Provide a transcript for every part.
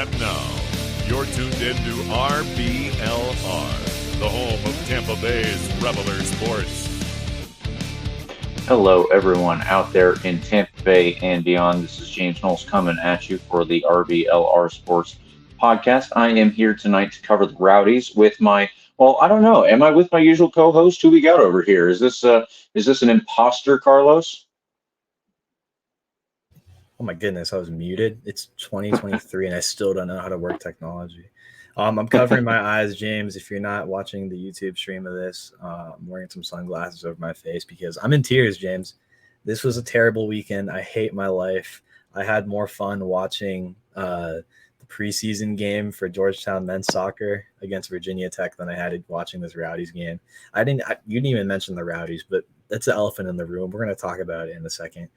And now, you're tuned in to RBLR, the home of Tampa Bay's Reveler Sports. Hello, everyone out there in Tampa Bay and beyond. This is James Knowles coming at you for the RBLR Sports podcast. I am here tonight to cover the Rowdies with my, I don't know. Am I with my usual co-host? Who we got over here? Is this an imposter, Carlos? Oh my goodness, I was muted. It's 2023 and I still don't know how to work technology. I'm covering my eyes, James. If you're not watching the YouTube stream of this, I'm wearing some sunglasses over my face because I'm in tears, James. This was a terrible weekend. I hate my life. I had more fun watching the preseason game for Georgetown men's soccer against Virginia Tech than I had watching this Rowdies game. You didn't even mention the Rowdies, but that's the elephant in the room. We're going to talk about it in a second.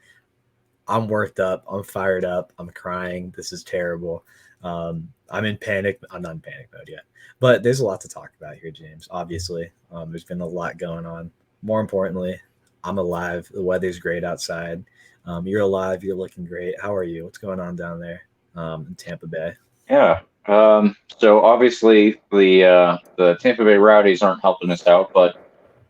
I'm worked up. I'm fired up. I'm crying. This is terrible. I'm in panic. I'm not in panic mode yet, but there's a lot to talk about here, James. Obviously, there's been a lot going on. More importantly, I'm alive. The weather's great outside. You're alive. You're looking great. How are you? What's going on down there in Tampa Bay? Yeah. So obviously the Tampa Bay Rowdies aren't helping us out, but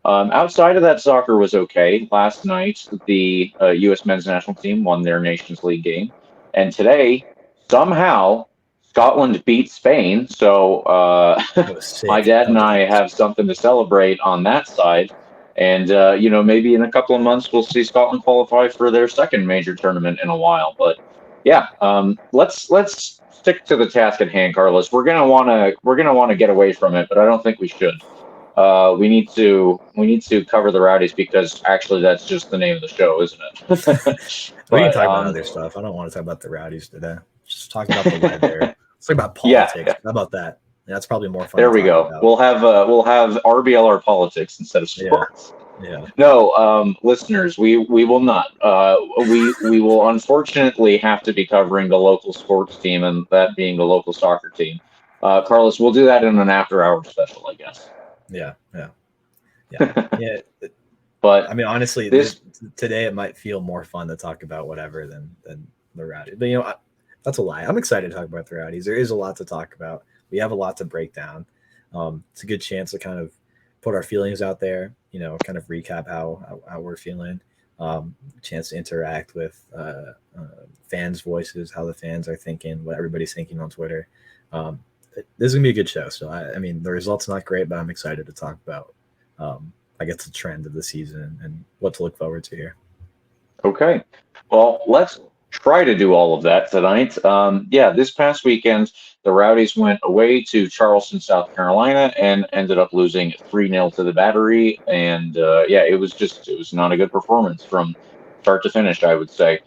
outside of that, soccer was okay. Last night, the U.S. men's national team won their Nations League game, and today, somehow, Scotland beat Spain. So my dad and I have something to celebrate on that side, and maybe in a couple of months we'll see Scotland qualify for their second major tournament in a while. But yeah, let's stick to the task at hand, Carlos. We're gonna wanna get away from it, but I don't think we should. We need to cover the Rowdies because actually that's just the name of the show, isn't it? We can talk about other stuff. I don't want to talk about the Rowdies today. Just talk about the weather. Let's talk about politics. Yeah. How about that? That's probably more fun. There we go. About. We'll have RBLR politics instead of sports. Yeah. No, listeners, we will not. We will unfortunately have to be covering the local sports team, and that being the local soccer team. Carlos, we'll do that in an after-hour special, I guess. Yeah. But I mean, honestly, today it might feel more fun to talk about whatever than the Rowdies. But that's a lie. I'm excited to talk about the Rowdies. There is a lot to talk about. We have a lot to break down. It's a good chance to kind of put our feelings out there. Kind of recap how we're feeling. Chance to interact with fans' voices, how the fans are thinking, what everybody's thinking on Twitter. This is gonna be a good show. So I mean, the results not great, but I'm excited to talk about I guess the trend of the season and what to look forward to here. Okay, well, let's try to do all of that tonight. This past weekend, the Rowdies went away to Charleston, South Carolina, and ended up losing 3-0 to the Battery. And it was not a good performance from start to finish, I would say.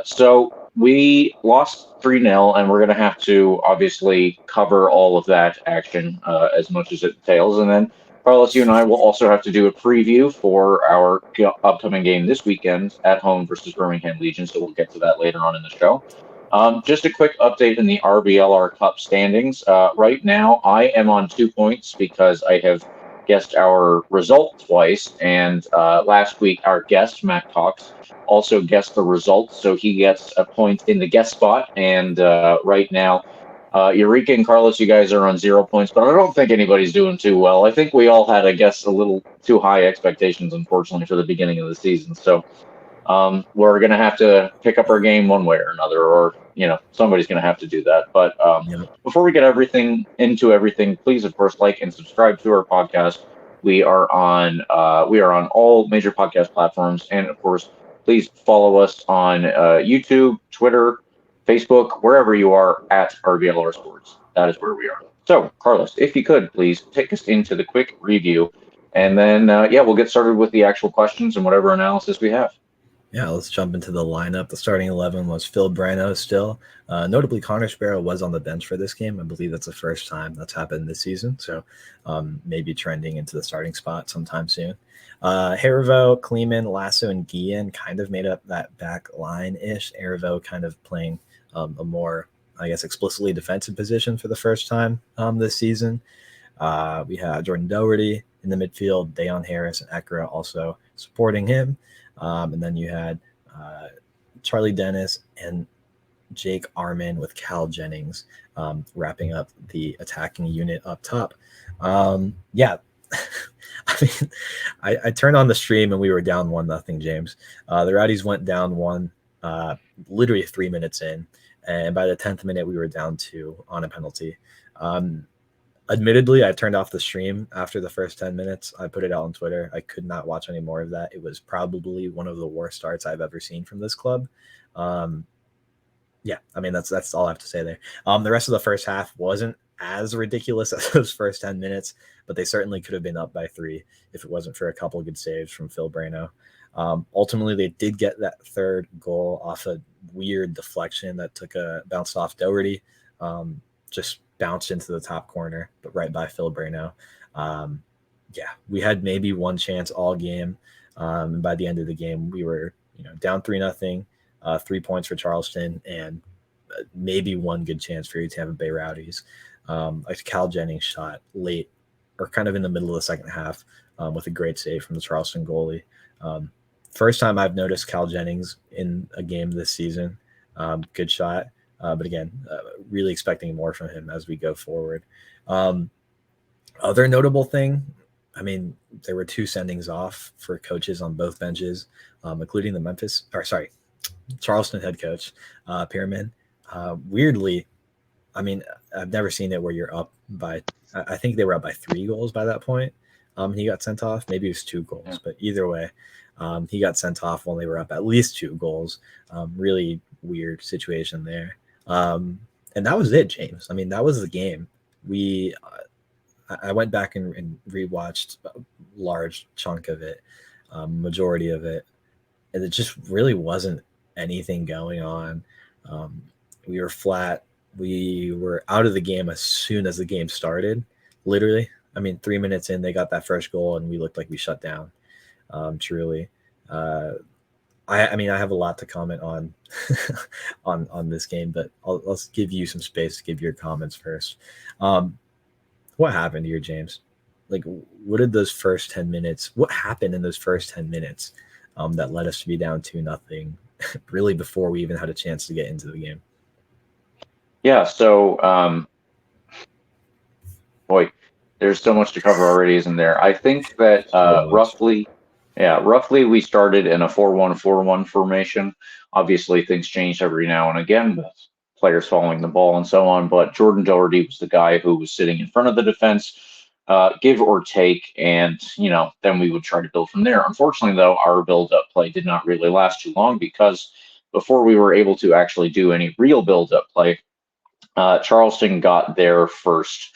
So we lost 3-0, and we're going to have to obviously cover all of that action as much as it entails. And then, Carlos, you and I will also have to do a preview for our upcoming game this weekend at home versus Birmingham Legion, so we'll get to that later on in the show. Just a quick update in the RBLR Cup standings. Right now, I am on 2 points because I have guessed our result twice, and last week our guest, Matt Cox, also guessed the results, so he gets a point in the guest spot, and right now, Eureka and Carlos, you guys are on 0 points, but I don't think anybody's doing too well. I think we all had, a little too high expectations, unfortunately, for the beginning of the season. So we're going to have to pick up our game one way or another, or, somebody's going to have to do that. But before we get into everything, please, of course, like and subscribe to our podcast. We are on all major podcast platforms. And, of course, please follow us on YouTube, Twitter, Facebook, wherever you are at RBLR Sports. That is where we are. So, Carlos, if you could, please take us into the quick review, and then, we'll get started with the actual questions and whatever analysis we have. Yeah, let's jump into the lineup. The starting 11 was Phil Brano still. Notably, Connor Sparrow was on the bench for this game. I believe that's the first time that's happened this season, so maybe trending into the starting spot sometime soon. Harivo, Kleeman, Lasso, and Guillen kind of made up that back line-ish. Harivo kind of playing a more, explicitly defensive position for the first time this season. We had Jordan Doherty in the midfield, Dayon Harris and Ekra also supporting him. And then you had Charlie Dennis and Jake Armin with Cal Jennings wrapping up the attacking unit up top. Yeah, I mean, I turned on the stream and we were down 1-0, James. The Rowdies went down 1 literally 3 minutes in, and by the 10th minute we were down 2 on a penalty. Admittedly, I turned off the stream after the first 10 minutes. I put it out on Twitter. I could not watch any more of that. It was probably one of the worst starts I've ever seen from this club. Yeah, I mean, that's all I have to say there. The rest of the first half wasn't as ridiculous as those first 10 minutes, but they certainly could have been up by 3 if it wasn't for a couple of good saves from Phil Brano. Ultimately, they did get that third goal off a weird deflection that bounced off Doherty, just bounced into the top corner, but right by Phil Brano. Yeah, we had maybe one chance all game. And by the end of the game, we were down 3-0, 3 points for Charleston, and maybe one good chance for your Tampa Bay Rowdies. A Cal Jennings shot late or kind of in the middle of the second half with a great save from the Charleston goalie. First time I've noticed Cal Jennings in a game this season. Good shot. But again, really expecting more from him as we go forward. Other notable thing, I mean, there were 2 sendings off for coaches on both benches, including the Charleston head coach, Pierman. Weirdly, I mean, I've never seen it where you're up by, I think they were up by 3 goals by that point. He got sent off. Maybe it was 2 goals, but either way, he got sent off when they were up at least 2 goals. Really weird situation there. And that was it, James. I mean, that was the game. I went back and rewatched a large chunk of it, majority of it, and it just really wasn't anything going on. We were flat. We were out of the game as soon as the game started, literally. I mean, 3 minutes in, they got that first goal, and we looked like we shut down, truly. I mean, I have a lot to comment on on this game, but I'll give you some space to give your comments first. What happened here, James? Like, what did those first 10 minutes? What happened in those first 10 minutes that led us to be down 2-0, really before we even had a chance to get into the game? Yeah. So, boy, there's so much to cover already, isn't there? I think that roughly we started in a 4-1-4-1 formation. Obviously, things change every now and again with players following the ball and so on, but Jordan Doherty was the guy who was sitting in front of the defense, give or take, and then we would try to build from there. Unfortunately, though, our build-up play did not really last too long, because before we were able to actually do any real build-up play, Charleston got their first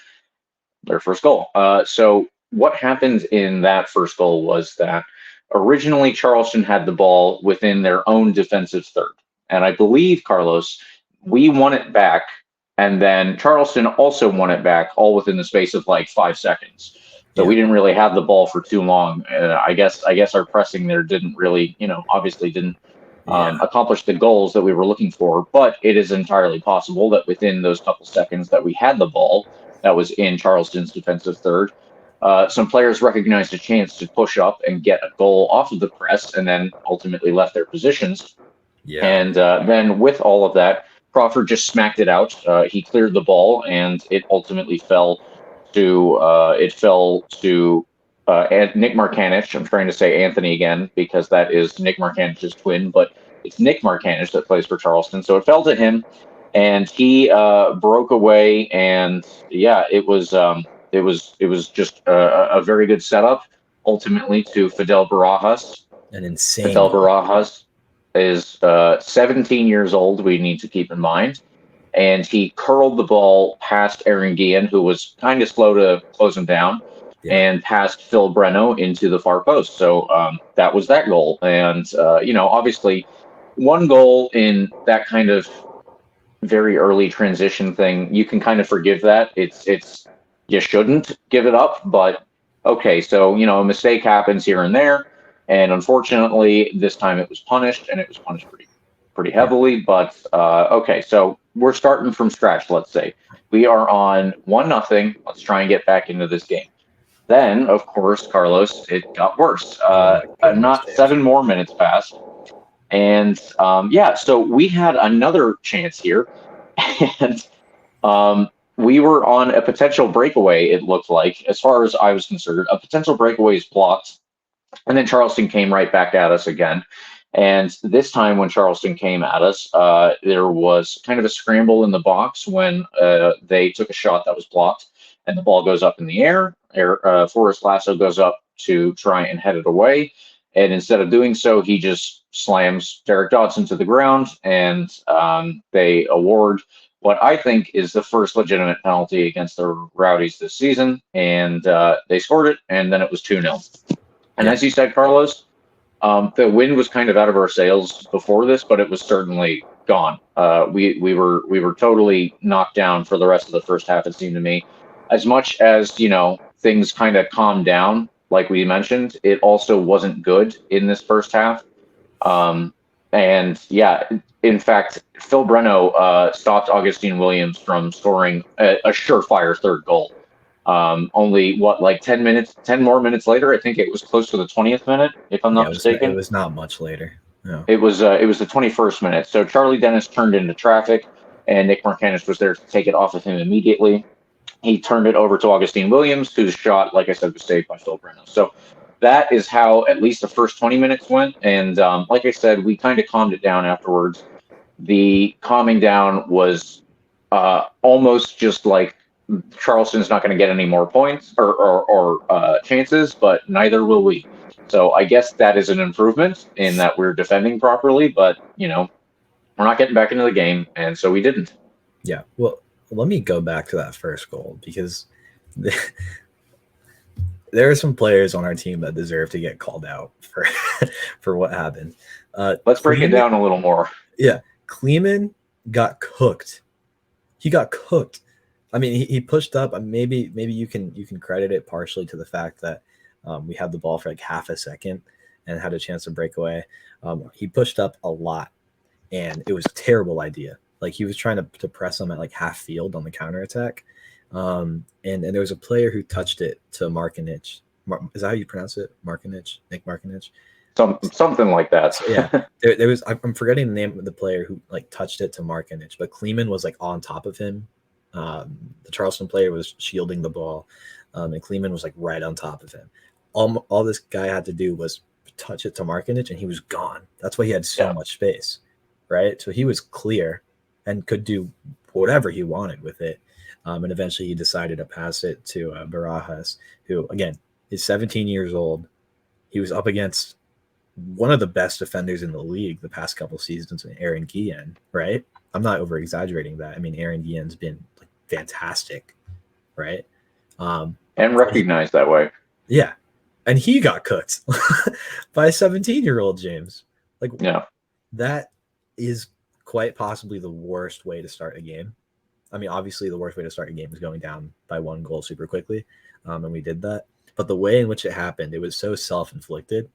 goal. So what happened in that first goal was that originally Charleston had the ball within their own defensive third. And I believe, Carlos, we won it back, and then Charleston also won it back, all within the space of like 5 seconds. So we didn't really have the ball for too long. I guess our pressing there didn't really, obviously didn't accomplish the goals that we were looking for. But it is entirely possible that within those couple seconds that we had the ball, that was in Charleston's defensive third, some players recognized a chance to push up and get a goal off of the press, and then ultimately left their positions. Yeah. And then with all of that, Crawford just smacked it out. He cleared the ball, and it ultimately fell to Nick Markanich. I'm trying to say Anthony again because that is Nick Markanich's twin, but it's Nick Markanich that plays for Charleston. So it fell to him, and he broke away. And yeah, it was just a very good setup ultimately to Fidel Barajas. An insane. Fidel Barajas is 17 years old, we need to keep in mind. And he curled the ball past Aaron Guillen, who was kind of slow to close him down, and past Phil Breno into the far post. So that was that goal. And, obviously one goal in that kind of very early transition thing, you can kind of forgive that. It's you shouldn't give it up, but okay. So, a mistake happens here and there. And unfortunately, this time it was punished, and it was punished pretty heavily. But okay, so we're starting from scratch. Let's say we are on 1-0. Let's try and get back into this game. Then, of course, Carlos, it got worse. Not 7 more minutes passed, And so we had another chance here, and we were on a potential breakaway. It looked like, as far as I was concerned, a potential breakaway is blocked, and then Charleston came right back at us again. And this time, when Charleston came at us, there was kind of a scramble in the box when they took a shot that was blocked, and the ball goes up in the air. Forrest Lasso goes up to try and head it away, and instead of doing so, he just slams Derek Dodson to the ground, and they award what I think is the first legitimate penalty against the Rowdies this season, and they scored it, and then it was 2-0. And as you said, Carlos, the wind was kind of out of our sails before this, but it was certainly gone. We were totally knocked down for the rest of the first half, it seemed to me. As much as, things kind of calmed down, like we mentioned, it also wasn't good in this first half. In fact, Phil Breno stopped Augustine Williams from scoring a surefire third goal. Only 10 more minutes later. I think it was close to the 20th minute, if I'm not mistaken. It was not much later. No. It was the 21st minute. So Charlie Dennis turned into traffic, and Nick Marcanis was there to take it off of him immediately. He turned it over to Augustine Williams, whose shot, like I said, was saved by Phil Breno. So that is how at least the first 20 minutes went. And like I said, we kind of calmed it down afterwards. The calming down was almost just like Charleston's not going to get any more points or chances, but neither will we. So I guess that is an improvement in that we're defending properly, but, we're not getting back into the game, and so we didn't. Yeah, well, let me go back to that first goal, because there are some players on our team that deserve to get called out for what happened. Let's break it down a little more. Yeah, Kleeman got cooked. He got cooked. I mean, he pushed up. Maybe you can credit it partially to the fact that we had the ball for like half a second and had a chance to break away. He pushed up a lot, and it was a terrible idea. Like, he was trying to press him at like half field on the counterattack. And there was a player who touched it to Markinich. Is that how you pronounce it? Markinich? Nick Markinich? Something like that. So, yeah. There was, I'm forgetting the name of the player who like touched it to Markinich, but Kleeman was like on top of him. The Charleston player was shielding the ball, and Kleeman was like right on top of him. All this guy had to do was touch it to Markinich, and he was gone. That's why he had so much space, right? So he was clear and could do whatever he wanted with it. And eventually he decided to pass it to Barajas, who, again, is 17 years old. He was up against one of the best defenders in the league the past couple seasons, Aaron Guillen, right? I'm not over-exaggerating that. I mean, Aaron Guillen's been like fantastic, right? And recognized that way. Yeah. And he got cooked by a 17-year-old, James. Like, yeah, that is quite possibly the worst way to start a game. I mean, obviously, the worst way to start a game is going down by one goal super quickly, and we did that. But the way in which it happened, it was so self-inflicted.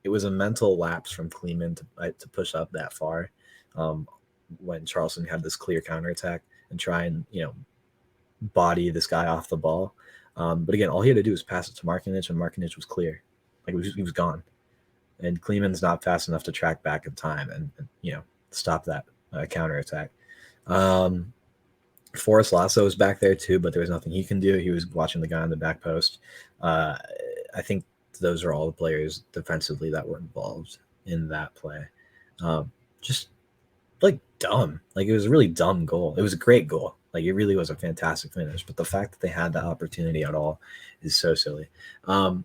It was a mental lapse from Kleeman to push up that far when Charleston had this clear counterattack and try and, body this guy off the ball. But again, all he had to do was pass it to Markinich, and Markinich was clear. Like, he was gone. And Kleeman's not fast enough to track back in time and stop that counterattack. Forrest Lasso was back there too, but there was nothing he can do. He was watching the guy on the back post. I think those are all the players defensively that were involved in that play. Just like dumb. Like, it was a really dumb goal. It was a great goal. Like, it really was a fantastic finish. But the fact that they had that opportunity at all is so silly. And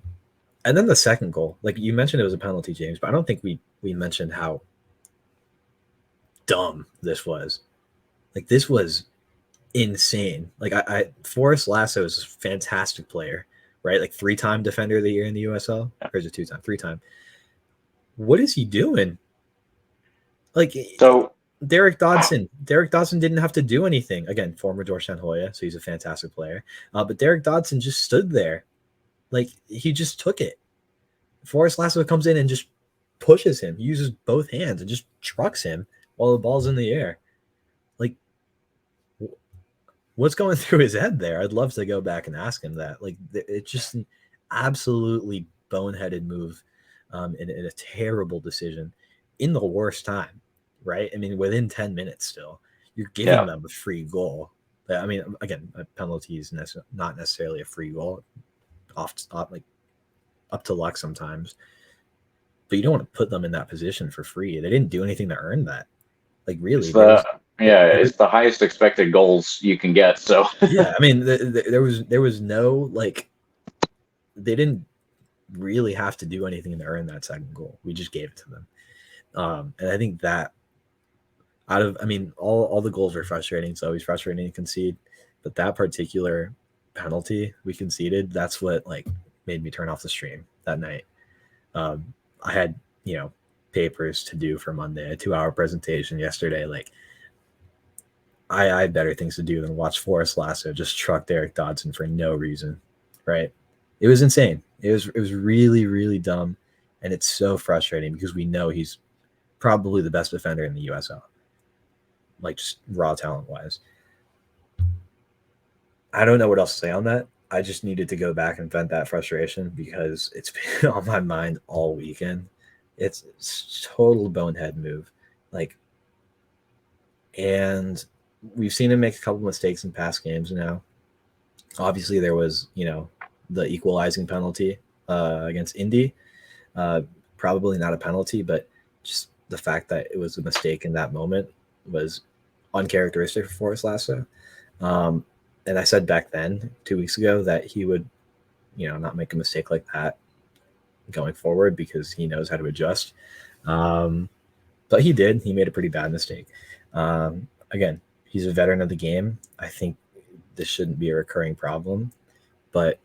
then the second goal, like you mentioned, it was a penalty, James, but I don't think we mentioned how dumb this was. Like, this was insane. Like, Forrest Lasso is a fantastic player, right? Like, 3-time defender of the year in the USL. Or is it 2-time? 3-time. What is he doing? Like, so Derek Dodson didn't have to do anything. Again, former Georgetown Hoya, so he's a fantastic player. But Derek Dodson just stood there. Like, he just took it. Forrest Lasso comes in and just pushes him. He uses both hands and just trucks him while the ball's in the air. Like, what's going through his head there? I'd love to go back and ask him that. Like, it's just an absolutely boneheaded move and a terrible decision. in the worst time, right? I mean, within 10 minutes still, you're giving them a free goal. I mean, again, a penalty is not necessarily a free goal, off like up to luck sometimes. But you don't want to put them in that position for free. They didn't do anything to earn that. Like, really, it's the highest expected goals you can get. So yeah, I mean, there was no, like, they didn't really have to do anything to earn that second goal. We just gave it to them. And I think that all the goals were frustrating. It's always frustrating to concede, but that particular penalty we conceded, that's what like made me turn off the stream that night. I had, papers to do for Monday, a 2-hour presentation yesterday. Like, I had better things to do than watch Forrest Lasso just truck Derek Dodson for no reason, right? It was insane. It was really, really dumb, and it's so frustrating because we know he's probably the best defender in the USL, like just raw talent-wise. I don't know what else to say on that. I just needed to go back and vent that frustration because it's been on my mind all weekend. It's a total bonehead move. Like, and we've seen him make a couple mistakes in past games now. Obviously, there was, the equalizing penalty against Indy. Probably not a penalty, but just the fact that it was a mistake in that moment was uncharacteristic for Forrest Lasso. And I said back then, 2 weeks ago, that he would, not make a mistake like that going forward because he knows how to adjust. But he did. He made a pretty bad mistake. Again, he's a veteran of the game. I think this shouldn't be a recurring problem, but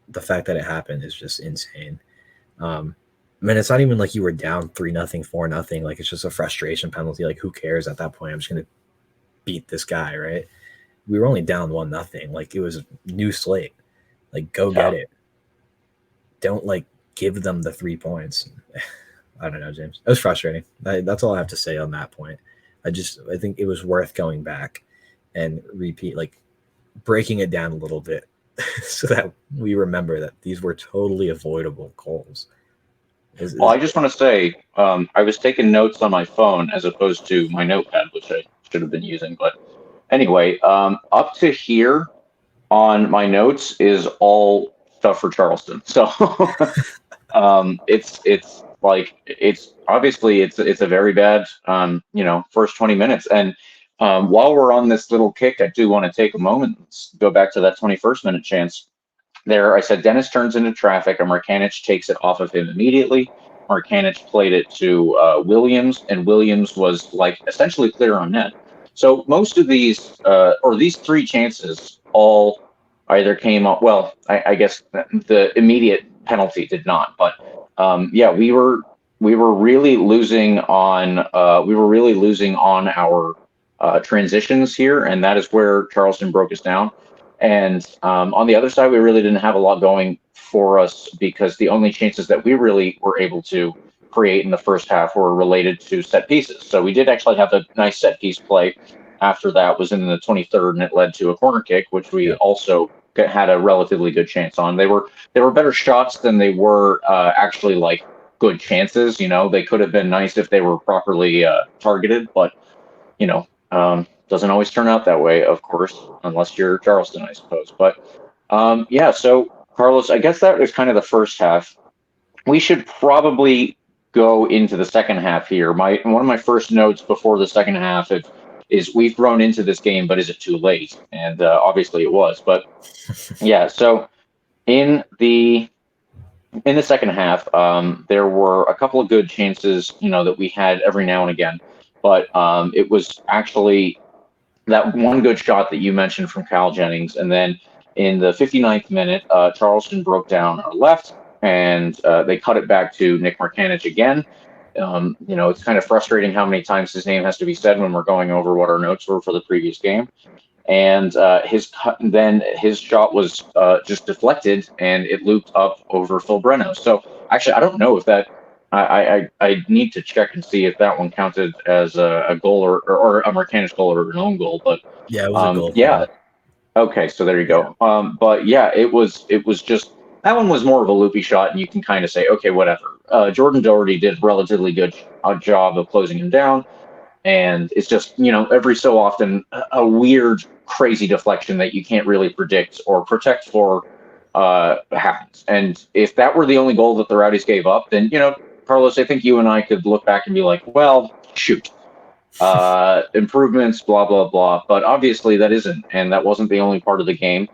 the fact that it happened is just insane. It's not even like you were down 3-0, 4-0. Like, it's just a frustration penalty. Like, who cares at that point? I'm just going to beat this guy, right? We were only down 1-0. Like, it was a new slate. Like, go get it. Don't, like, give them the 3 points. I don't know, James. It was frustrating. That's all I have to say on that point. I think it was worth going back and breaking it down a little bit so that we remember that these were totally avoidable goals. Well, I just want to say, I was taking notes on my phone as opposed to my notepad, which I should have been using. But anyway, up to here on my notes is all stuff for Charleston. So it's obviously it's a very bad first 20 minutes. And while we're on this little kick, I do want to take a moment and go back to that 21st minute chance. There, I said Dennis turns into traffic, and Markanich takes it off of him immediately. Markanich played it to Williams, and Williams was like essentially clear on net. So most of these, or these 3 chances, all either came up. Well, I guess the immediate penalty did not, but we were really losing on our transitions here, and that is where Charleston broke us down. And on the other side, we really didn't have a lot going for us because the only chances that we really were able to create in the first half were related to set pieces. So we did actually have a nice set piece play. After that was in the 23rd, and it led to a corner kick, which we also had a relatively good chance on. They were better shots than they were actually like good chances. They could have been nice if they were properly targeted, but doesn't always turn out that way, of course, unless you're Charleston, I suppose. But so Carlos, I guess that was kind of the first half. We should probably go into the second half here. One of my first notes before the second half is we've grown into this game, but is it too late? And obviously it was. But so in the second half, there were a couple of good chances, that we had every now and again. But it was actually that one good shot that you mentioned from Kyle Jennings. And then in the 59th minute, Charleston broke down our left, and they cut it back to Nick Markanich again. It's kind of frustrating how many times his name has to be said when we're going over what our notes were for the previous game. And his shot was just deflected, and it looped up over Phil Breno. So actually, I don't know if that. I need to check and see if that one counted as a goal or a Markanich goal or an own goal. But yeah, it was a goal. Yeah. Okay, so there you go. But yeah, it was just that one was more of a loopy shot, and you can kind of say, okay, whatever. Jordan Doherty did a relatively good job of closing him down, and it's just, every so often a weird, crazy deflection that you can't really predict or protect for happens. And if that were the only goal that the Rowdies gave up, then, Carlos, I think you and I could look back and be like, well, shoot. Improvements, blah, blah, blah. But obviously that isn't, and that wasn't the only part of the game.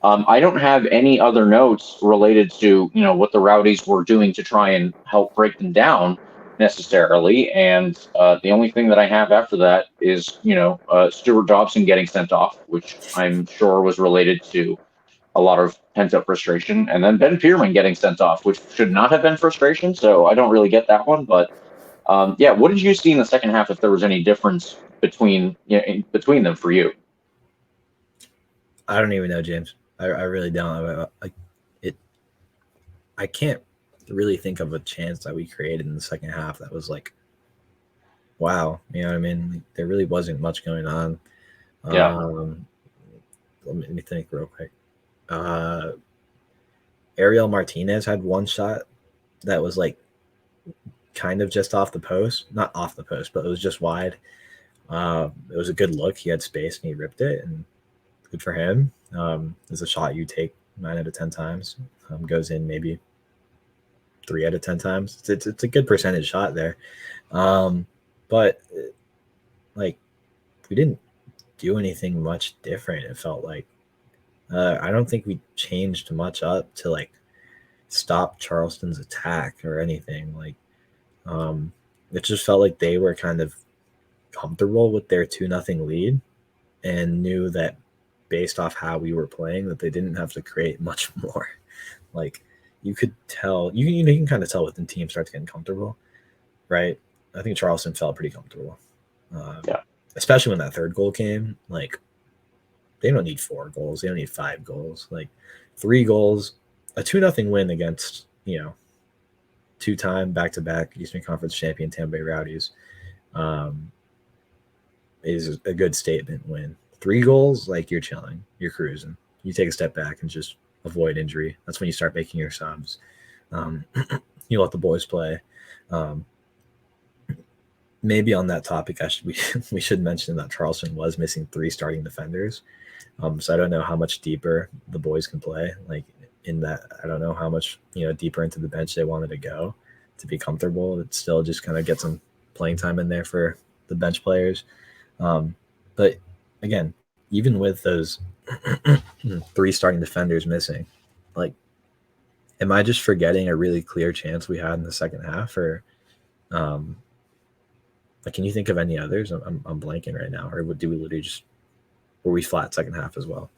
I don't have any other notes related to, what the Rowdies were doing to try and help break them down necessarily. And the only thing that I have after that is, Stuart Dobson getting sent off, which I'm sure was related to a lot of pent-up frustration. And then Ben Pierman getting sent off, which should not have been frustration. So I don't really get that one. But what did you see in the second half, if there was any difference between them for you? I don't even know, James. I really don't. I can't really think of a chance that we created in the second half that was like, wow, you know what I mean? Like, there really wasn't much going on. Yeah. Let me think real quick. Ariel Martinez had one shot that was like kind of just off the post, not off the post, but it was just wide. It was a good look. He had space and he ripped it, and good for him. It's a shot you take 9 out of 10 times. Goes in maybe 3 out of 10 times. It's a good percentage shot there. But like, we didn't do anything much different. It felt like I don't think we changed much up to like stop Charleston's attack or anything. Like, it just felt like they were kind of comfortable with their 2-0 lead and knew that based off how we were playing that they didn't have to create much more. Like, you could tell, you can kind of tell when the team starts getting comfortable, right? I think Charleston felt pretty comfortable. Especially when that third goal came. Like, they don't need 4 goals. They don't need 5 goals. Like, 3 goals, a 2-0 win against, 2-time back-to-back Eastern Conference champion Tampa Bay Rowdies is a good statement win. 3 goals, like, you're chilling. You're cruising. You take a step back and just avoid injury. That's when you start making your subs. You let the boys play. Maybe on that topic, we should mention that Charleston was missing 3 starting defenders. So I don't know how much deeper the boys can play. Like, in that, I don't know how much deeper into the bench they wanted to go to be comfortable. It still just kind of get some playing time in there for the bench players. But again, even with those 3 starting defenders missing, like, am I just forgetting a really clear chance we had in the second half, or like, can you think of any others? I'm blanking right now. Or do we literally just were we flat second half as well?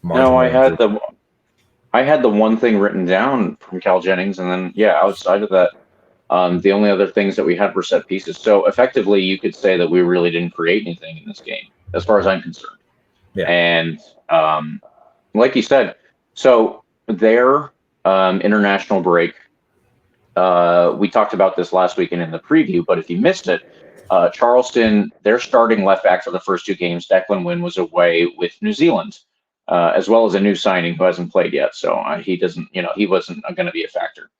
No, I had the one thing written down from Cal Jennings, and then outside of that, the only other things that we had were set pieces. So effectively, you could say that we really didn't create anything in this game, as far as I'm concerned. Yeah. And like you said, so their international break, we talked about this last weekend in the preview, but if you missed it, Charleston, their starting left back for the first 2 games, Declan Wynn, was away with New Zealand, as well as a new signing who hasn't played yet. So he wasn't going to be a factor.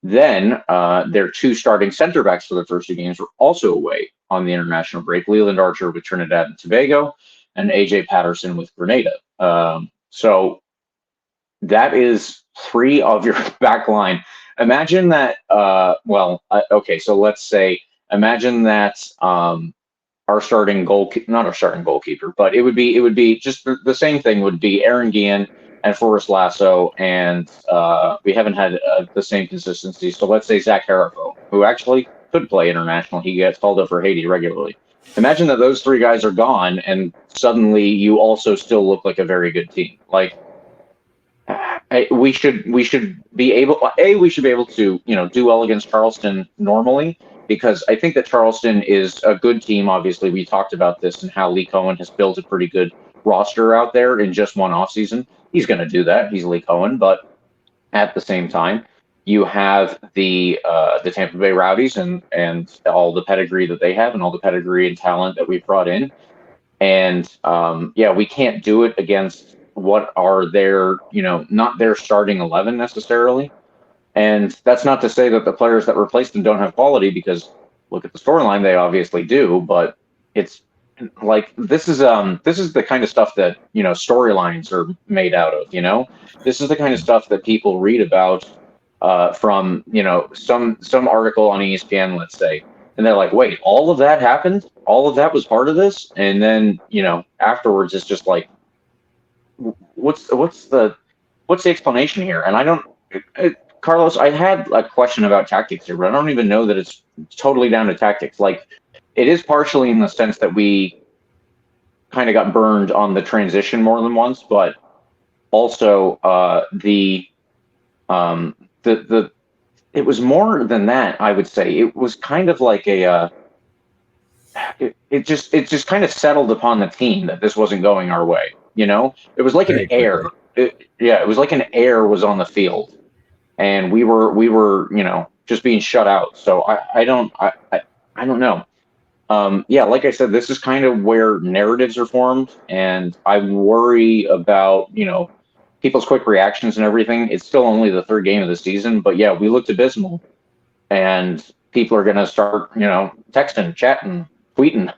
Then their 2 starting center backs for the first 2 games were also away on the international break. Leland Archer with Trinidad and Tobago, and AJ Patterson with Grenada. So that is 3 of your back line. Imagine that. So let's say, imagine that our starting not our starting goalkeeper, but it would be just the same thing would be Aaron Guillen and Forrest Lasso, and we haven't had the same consistency. So let's say Zach Harrafo, who actually could play international. He gets called up for Haiti regularly. Imagine that those 3 guys are gone, and suddenly you also still look like a very good team. Like, we should be able to do well against Charleston normally, because I think that Charleston is a good team. Obviously, we talked about this and how Lee Cohen has built a pretty good roster out there in just one offseason. He's going to do that. He's Lee Cohen, but at the same time, you have the Tampa Bay Rowdies and all the pedigree that they have and all the pedigree and talent that we've brought in. And we can't do it against what are their, not their starting 11 necessarily. And that's not to say that the players that replace them don't have quality, because look at the storyline, they obviously do, but it's like this is the kind of stuff that, storylines are made out of, This is the kind of stuff that people read about from, some article on ESPN, let's say, and they're like, wait, all of that happened? All of that was part of this? And then, afterwards it's just like, what's the explanation here? And I don't, Carlos, I had a question about tactics here, but I don't even know that it's totally down to tactics. Like, it is partially in the sense that we kind of got burned on the transition more than once, but also it was more than that. I would say it was kind of like it just kind of settled upon the team that this wasn't going our way. It was like Very an air. It was like an air was on the field, and we were just being shut out. So I don't know. Like I said, this is kind of where narratives are formed, and I worry about people's quick reactions and everything. It's still only the third game of the season, but yeah, we looked abysmal, and people are going to start texting, chatting, tweeting,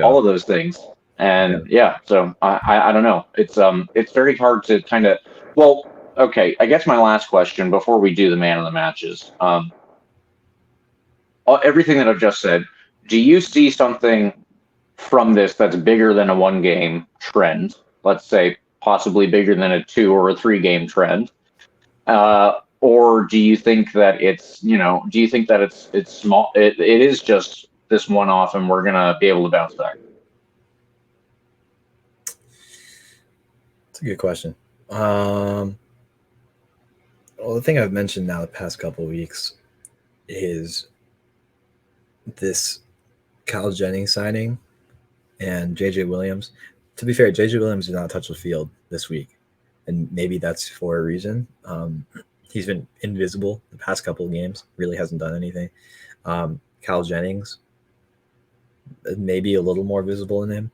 all of those things. And so I don't know. It's very hard to kind of, well, okay, I guess my last question before we do the man of the matches, everything that I've just said, do you see something from this that's bigger than a 1-game trend? Let's say possibly bigger than a 2 or a 3-game trend, or do you think that it's it's small? It is just this one-off, and we're gonna be able to bounce back. That's a good question. Well, the thing I've mentioned now the past couple of weeks is this Kyle Jennings signing and JJ Williams. To be fair, JJ Williams did not touch the field this week, and maybe that's for a reason. He's been invisible the past couple of games, really hasn't done anything. Kyle Jennings, maybe a little more visible in him.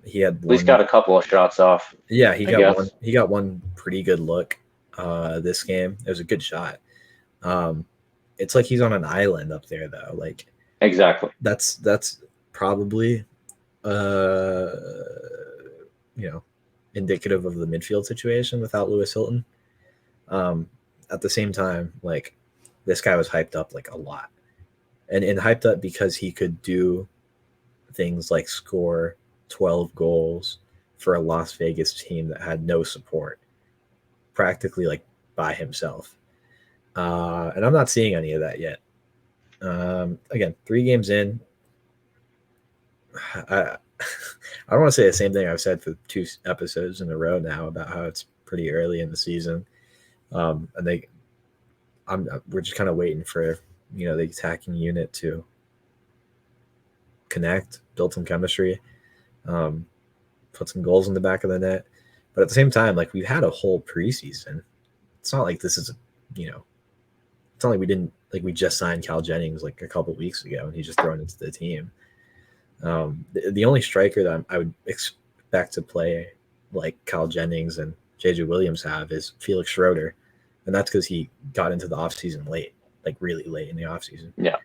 He had at least got a couple of shots off. Yeah, he got one pretty good look this game. It was a good shot. It's like he's on an island up there, though. Like, exactly. That's probably indicative of the midfield situation without Lewis Hilton. At the same time, like, this guy was hyped up like a lot, and hyped up because he could do things like score 12 goals for a Las Vegas team that had no support, practically like by himself. And I'm not seeing any of that yet. Again, 3 games in, I don't want to say the same thing I've said for 2 episodes in a row now about how it's pretty early in the season. And we're just kind of waiting for, the attacking unit to connect, build some chemistry, put some goals in the back of the net. But at the same time, like, we've had a whole preseason. It's not like this is, it's not like we just signed Kyle Jennings like a couple weeks ago and he's just thrown into the team. The only striker that I would expect to play like Kyle Jennings and JJ Williams have is Felix Schroeder. And that's because he got into the offseason late, like really late in the offseason. Yeah.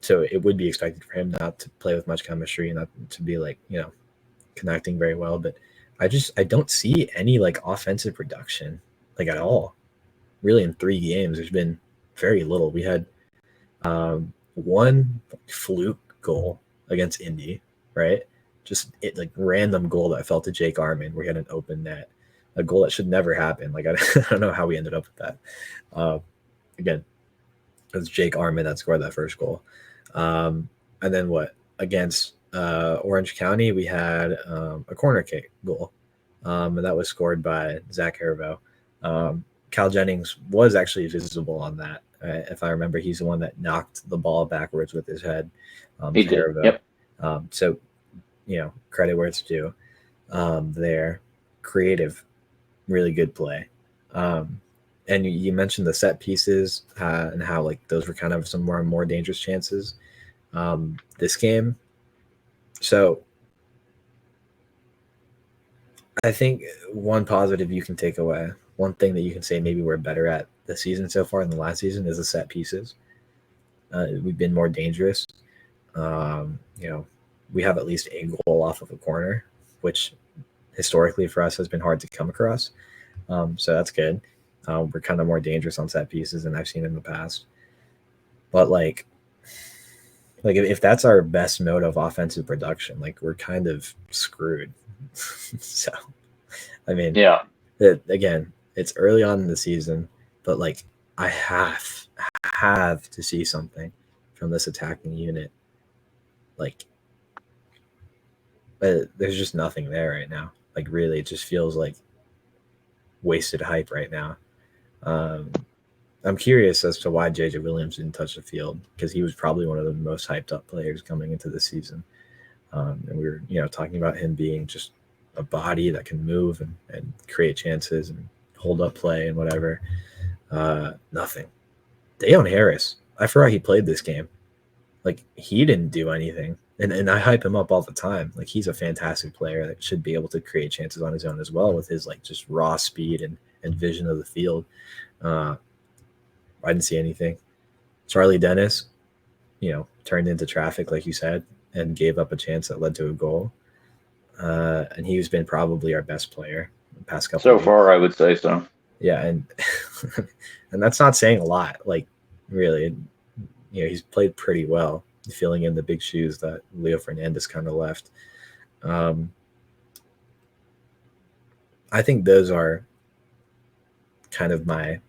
So it would be expected for him not to play with much chemistry, not to be like, connecting very well. But I don't see any like offensive production like at all. Really, in 3 games, there's been very little. We had one fluke goal against Indy, right? Just like random goal that fell to Jake Arman where he had an open net, a goal that should never happen. Like, I don't know how we ended up with that. Again, it was Jake Arman that scored that first goal. And then against Orange County, we had a corner kick goal, and that was scored by Zach Hervo. Kyle Jennings was actually visible on that. If I remember, he's the one that knocked the ball backwards with his head. He did. Yep. So, credit where it's due. There, creative, really good play. And you mentioned the set pieces and how like those were kind of some more dangerous chances this game. So I think one positive you can take away, one thing that you can say maybe we're better at this season so far than the last season is the set pieces. We've been more dangerous. You know, we have at least a goal off of a corner, which historically for us has been hard to come across. So that's good. We're kind of more dangerous on set pieces than I've seen in the past. But like if that's our best mode of offensive production, like we're kind of screwed. So, I mean, Yeah. Again, it's early on in the season, but like I have to see something from this attacking unit. Like, there's just nothing there right now. Like, really, it just feels like wasted hype right now. I'm curious as to why JJ Williams didn't touch the field, because he was probably one of the most hyped up players coming into the season. And we were, talking about him being just a body that can move and create chances and hold up play and whatever. Nothing. Dayon Harris, I forgot he played this game. Like, he didn't do anything. And I hype him up all the time. Like, he's a fantastic player that should be able to create chances on his own as well with his, like, just raw speed and vision of the field. I didn't see anything. Charlie Dennis, turned into traffic, like you said, and gave up a chance that led to a goal. And he's been probably our best player the past couple So weeks. far, I would say so. Yeah, and and that's not saying a lot. Like, really, he's played pretty well, filling in the big shoes that Leo Fernandez kind of left. I think those are kind of my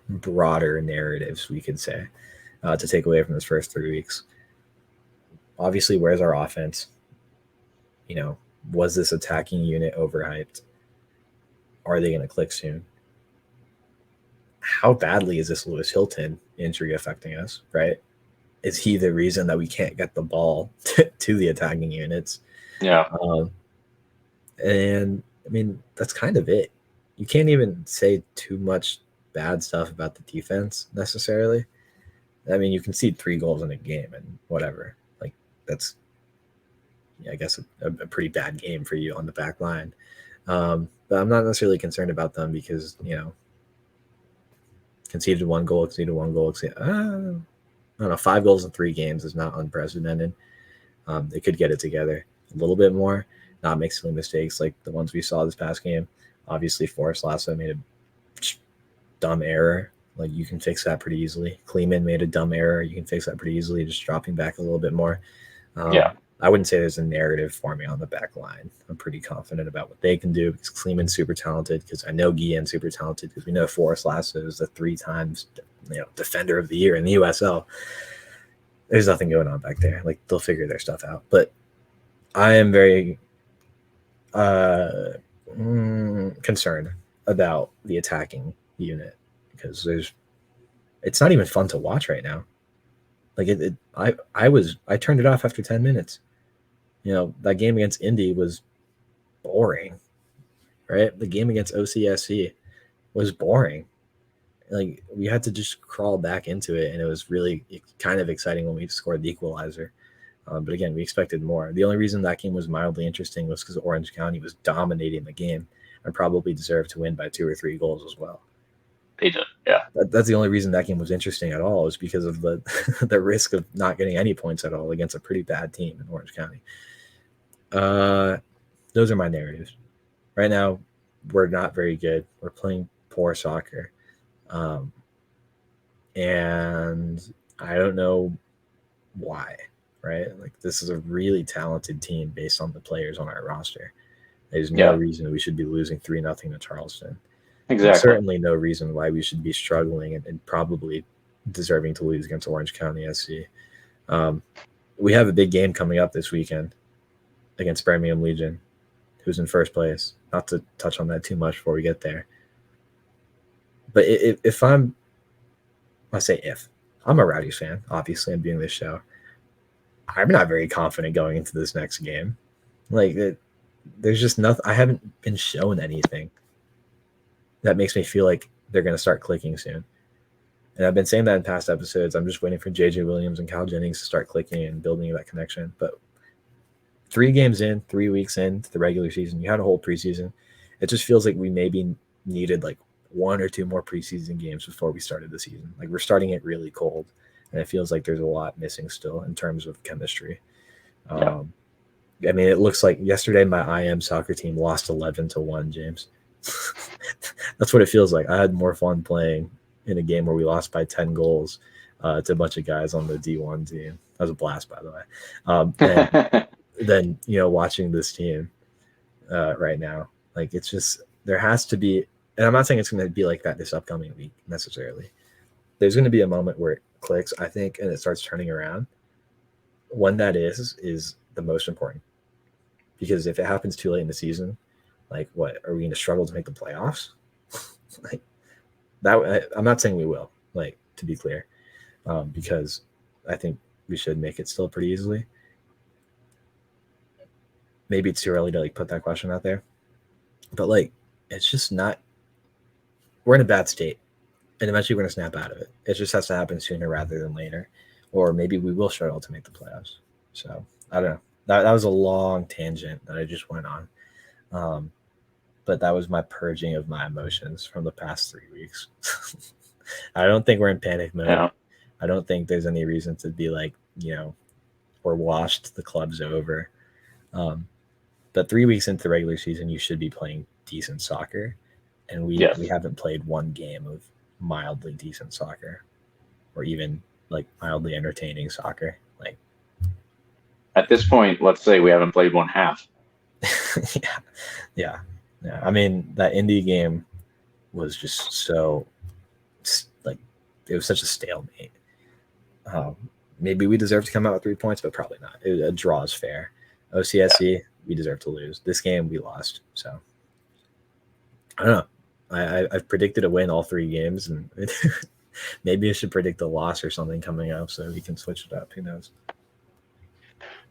broader narratives, we could say, to take away from this first 3 weeks. Obviously, where's our offense? Was this attacking unit overhyped? Are they going to click soon? How badly is this Lewis Hilton injury affecting us, right? Is he the reason that we can't get the ball to the attacking units? Yeah. And, I mean, that's kind of it. You can't even say too much bad stuff about the defense necessarily. I mean, you concede 3 goals in a game and whatever. Like, that's, I guess, a pretty bad game for you on the back line. But I'm not necessarily concerned about them because, conceded 1 goal. I don't know, 5 goals in 3 games is not unprecedented. They could get it together a little bit more, not make silly mistakes like the ones we saw this past game. Obviously, Forrest Lasso made a dumb error. Like, you can fix that pretty easily. Kleeman made a dumb error. You can fix that pretty easily, just dropping back a little bit more. Yeah. I wouldn't say there's a narrative for me on the back line. I'm pretty confident about what they can do because Kleeman's super talented, because I know Guillen's super talented, because we know Forrest Lasso is the 3 times defender of the year in the USL. There's nothing going on back there. Like, they'll figure their stuff out. But I am very concerned about the attacking unit because it's not even fun to watch right now. Like, I turned it off after 10 minutes. That game against Indy was boring, right? The game against OCSC was boring. Like, we had to just crawl back into it, and it was really kind of exciting when we scored the equalizer. But again, we expected more. The only reason that game was mildly interesting was because Orange County was dominating the game and probably deserved to win by 2 or 3 goals as well. They did, yeah. That's the only reason that game was interesting at all, is because of the the risk of not getting any points at all against a pretty bad team in Orange County. Those are my narratives. Right now, we're not very good. We're playing poor soccer. And I don't know why, right? Like, this is a really talented team based on the players on our roster. There's no reason we should be losing 3-0 to Charleston. Exactly. There's certainly no reason why we should be struggling and probably deserving to lose against Orange County SC. We have a big game coming up this weekend against Birmingham Legion, who's in first place. Not to touch on that too much before we get there. But if I'm a Rowdies fan, obviously I'm doing this show, I'm not very confident going into this next game. Like, there's just nothing. I haven't been shown anything that makes me feel like they're going to start clicking soon. And I've been saying that in past episodes. I'm just waiting for JJ Williams and Kyle Jennings to start clicking and building that connection. But 3 games in, 3 weeks into the regular season, you had a whole preseason. It just feels like we maybe needed like 1 or 2 more preseason games before we started the season. Like we're starting it really cold, and it feels like there's a lot missing still in terms of chemistry. Yeah. I mean, it looks like yesterday my IM soccer team lost 11-1, James. That's what it feels like. I had more fun playing in a game where we lost by 10 goals to a bunch of guys on the D1 team. That was a blast, by the way. Than watching this team right now. Like it's just there has to be, and I'm not saying it's going to be like that this upcoming week necessarily. There's going to be a moment where it clicks, I think, and it starts turning around. When that is the most important, because if it happens too late in the season, like what are we going to struggle to make the playoffs? Like that, I'm not saying we will. Like to be clear, because I think we should make it still pretty easily. Maybe it's too early to like put that question out there, but like it's just not. We're in a bad state, and eventually we're gonna snap out of it. It just has to happen sooner rather than later, or maybe we will struggle to make the playoffs. So I don't know. That was a long tangent that I just went on, but that was my purging of my emotions from the past 3 weeks. I don't think we're in panic mode. Yeah. I don't think there's any reason to be like we're washed. The club's over. But 3 weeks into the regular season, you should be playing decent soccer, and we haven't played one game of mildly decent soccer, or even like mildly entertaining soccer. Like at this point, let's say we haven't played one half. Yeah. I mean, that indie game was just so like it was such a stalemate. Maybe we deserve to come out with 3 points, but probably not. A draw is fair. OCSC. We deserve to lose. This game we lost. So I don't know. I've predicted a win all 3 games, and maybe I should predict a loss or something coming up so we can switch it up. Who knows?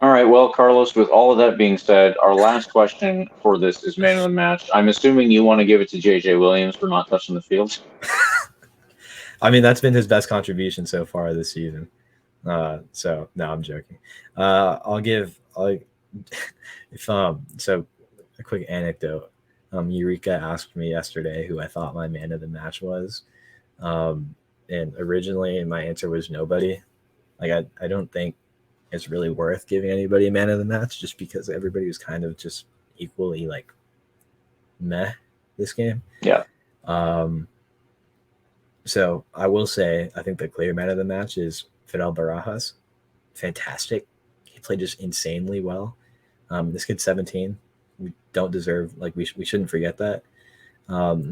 All right. Well, Carlos, with all of that being said, our last question for this is man of the match. I'm assuming you want to give it to JJ Williams for not touching the field. I mean, that's been his best contribution so far this season. So no, I'm joking. So a quick anecdote. Eureka asked me yesterday who I thought my man of the match was. And originally my answer was nobody. Like I don't think it's really worth giving anybody a man of the match just because everybody was kind of just equally like meh this game. Yeah. So I will say I think the clear man of the match is Fidel Barajas. Fantastic. He played just insanely well. This kid's 17. We don't deserve, like, we shouldn't forget that.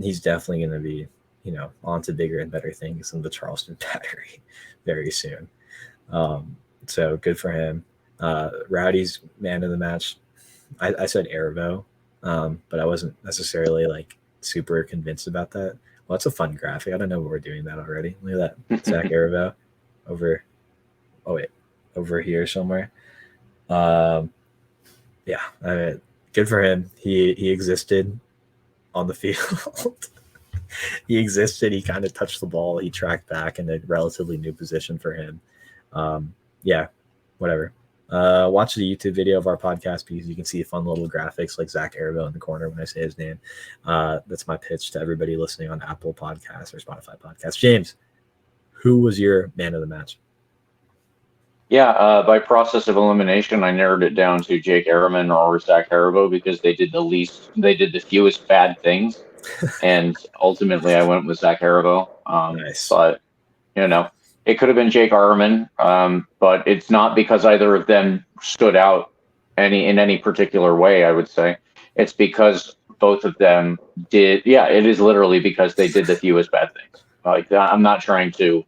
He's definitely going to be, on to bigger and better things in the Charleston Battery very soon. So good for him. Rowdies man of the match. I said Arvo, but I wasn't necessarily like super convinced about that. Well, that's a fun graphic. I don't know what we're doing that already. Look at that. Zach Arvo over here somewhere. Yeah, I mean, good for him. He existed on the field. He existed. He kind of touched the ball. He tracked back in a relatively new position for him. Yeah, whatever. Watch the YouTube video of our podcast because you can see fun little graphics like Zach Arvo in the corner when I say his name. That's my pitch to everybody listening on Apple Podcasts or Spotify Podcasts. James, who was your man of the match? Yeah, by process of elimination, I narrowed it down to Jake Ehrman or Zach Haribo because they did the fewest bad things, and ultimately I went with Zach Haribo. Nice. But it could have been Jake Ehrman, but it's not because either of them stood out in any particular way. I would say it's because both of them did. Yeah, it is literally because they did the fewest bad things. Like I'm not trying to.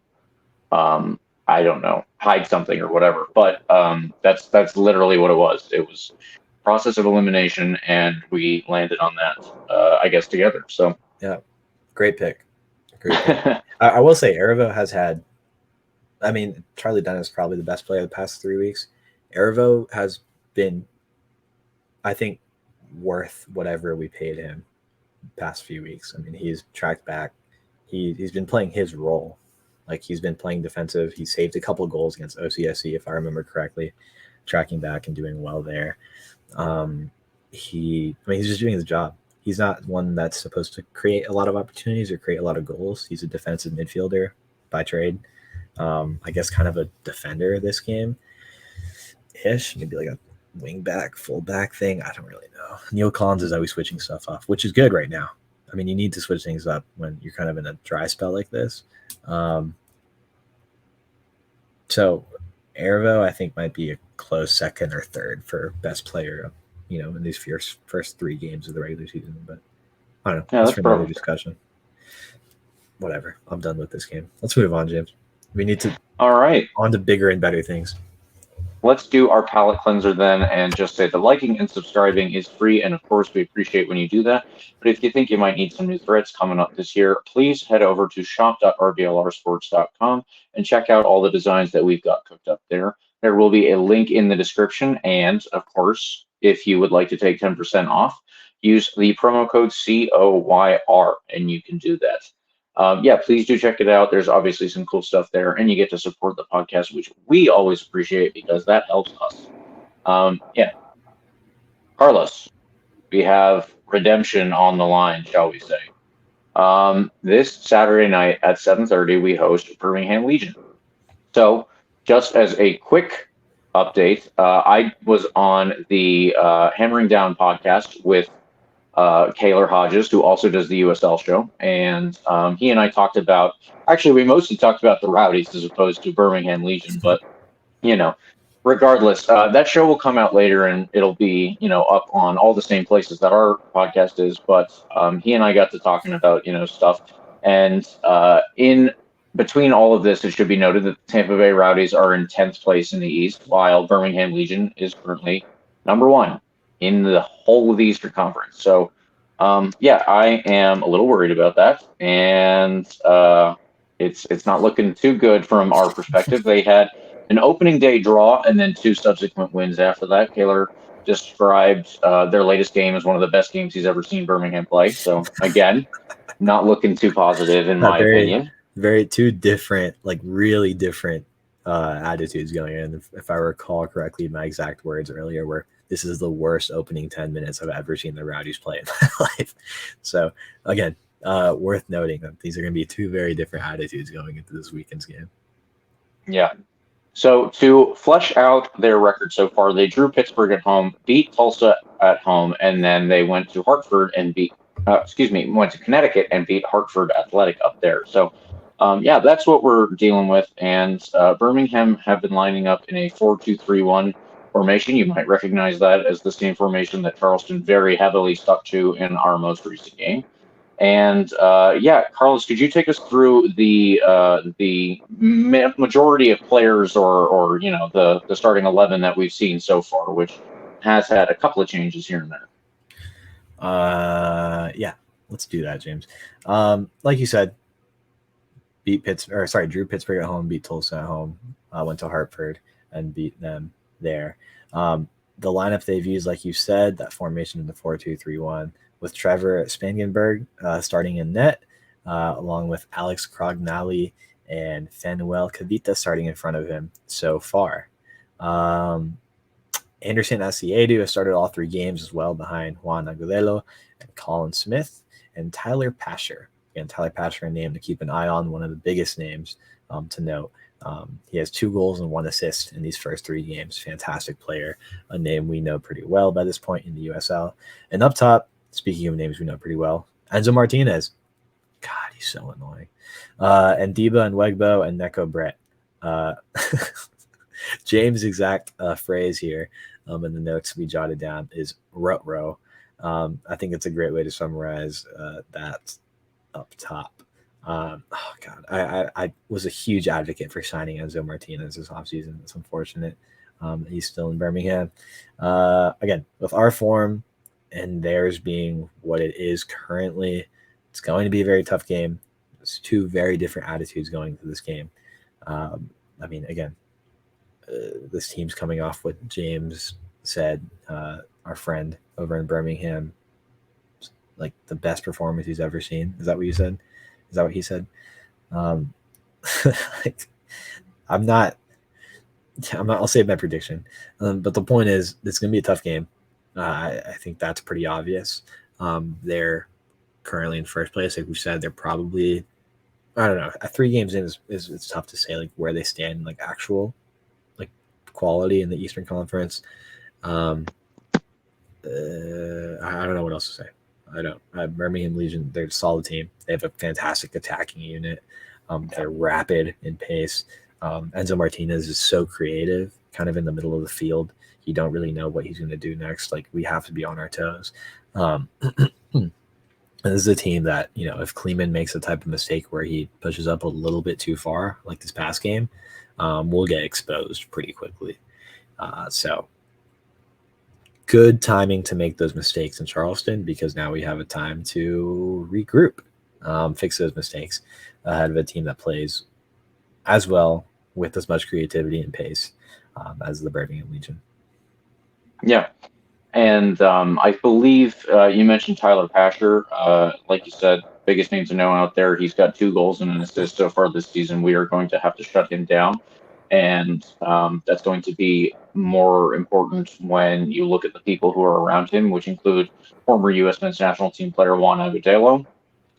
I don't know, hide something or whatever. But that's literally what it was. It was process of elimination, and we landed on that, I guess, together. So yeah, great pick. I will say Arvo has had. I mean, Charlie Dunn is probably the best player of the past 3 weeks. Arvo has been, I think, worth whatever we paid him the past few weeks. I mean, he's tracked back. He's been playing his role. Like he's been playing defensive. He saved a couple of goals against OCSC, if I remember correctly. tracking back and doing well there. He's just doing his job. He's not one that's supposed to create a lot of opportunities or create a lot of goals. He's a defensive midfielder by trade. I guess kind of a defender this game ish, maybe like a wing back, full back thing. I don't really know. Neill Collins is always switching stuff off, which is good right now. I mean, you need to switch things up when you're kind of in a dry spell like this. So Ervo, I think, might be a close second or third for best player, in these first 3 games of the regular season. But I don't know. Yeah, that's for another discussion. Whatever. I'm done with this game. Let's move on, James. We need to All right. On to bigger and better things. Let's do our palate cleanser then and just say the liking and subscribing is free. And of course, we appreciate when you do that. But if you think you might need some new threads coming up this year, please head over to shop.rblrsports.com and check out all the designs that we've got cooked up there. There will be a link in the description. And of course, if you would like to take 10% off, use the promo code COYR and you can do that. Please do check it out. There's obviously some cool stuff there, and you get to support the podcast, which we always appreciate because that helps us. Carlos, we have redemption on the line, shall we say. This Saturday night at 7:30, we host Birmingham Legion. So just as a quick update, I was on the Hammering Down podcast with Kaylor Hodges, who also does the USL show. And he and I talked about, actually, we mostly talked about the Rowdies as opposed to Birmingham Legion. But, regardless, that show will come out later and it'll be, up on all the same places that our podcast is. But he and I got to talking about, stuff. And in between all of this, it should be noted that the Tampa Bay Rowdies are in 10th place in the East, while Birmingham Legion is currently number 1 in the whole of the Eastern Conference. So, I am a little worried about that. And it's not looking too good from our perspective. They had an opening day draw and then 2 subsequent wins after that. Kaylor described their latest game as one of the best games he's ever seen Birmingham play. So, again, not looking too positive in my opinion. Very 2 different, really different attitudes going in. If I recall correctly, my exact words earlier were, this is the worst opening 10 minutes I've ever seen the Rowdies play in my life. So, again, worth noting that these are going to be 2 very different attitudes going into this weekend's game. Yeah. So, to flesh out their record so far, they drew Pittsburgh at home, beat Tulsa at home, and then they went to Hartford and went to Connecticut and beat Hartford Athletic up there. So, that's what we're dealing with. And Birmingham have been lining up in a 4-2-3-1 formation. You might recognize that as the same formation that Charleston very heavily stuck to in our most recent game. And Carlos, could you take us through the majority of players or the starting 11 that we've seen so far, which has had a couple of changes here and there? Let's do that, James. Like you said, drew Pittsburgh at home, beat Tulsa at home, went to Hartford and beat them there. The lineup they've used, like you said, that formation in the 4-2-3-1 with Trevor Spangenberg starting in net, along with Alex Crognali and Fanuel Cavita starting in front of him so far. Anderson Asiedu has started all 3 games as well behind Juan Agudelo and Colin Smith and Tyler Pasher. Again, Tyler Pasher, a name to keep an eye on, one of the biggest names to note. He has 2 goals and 1 assist in these first 3 games. Fantastic player, a name we know pretty well by this point in the USL. And up top, speaking of names we know pretty well, Enzo Martinez. God, he's so annoying. And Diba and Wegbo and Neko Brett. James' exact phrase here in the notes we jotted down is rut-row. I think it's a great way to summarize that up top. I was a huge advocate for signing Enzo Martinez this offseason. It's unfortunate he's still in Birmingham. Again, with our form and theirs being what it is currently, it's going to be a very tough game. It's 2 very different attitudes going into this game. This team's coming off what James said, our friend over in Birmingham, like the best performance he's ever seen. Is that what you said? Is that what he said? I'm not I'll save my prediction. But the point is, it's going to be a tough game. I think that's pretty obvious. They're currently in first place. Like we said, they're probably, I don't know, 3 games in is it's tough to say like where they stand in like actual like quality in the Eastern Conference. I don't know what else to say. I don't. Birmingham Legion, they're a solid team. They have a fantastic attacking unit. They're rapid in pace. Enzo Martinez is so creative, kind of in the middle of the field. You don't really know what he's going to do next. Like, we have to be on our toes. This is a team that, if Kleeman makes the type of mistake where he pushes up a little bit too far, like this past game, we'll get exposed pretty quickly. So good timing to make those mistakes in Charleston, because now we have a time to regroup, fix those mistakes ahead of a team that plays as well with as much creativity and pace as the Birmingham Legion. Yeah. And I believe you mentioned Tyler Pasher. Like you said, biggest name to know out there. He's got 2 goals and an assist so far this season. We are going to have to shut him down. And that's going to be more important when you look at the people who are around him, which include former U.S. men's national team player Juan Agudelo.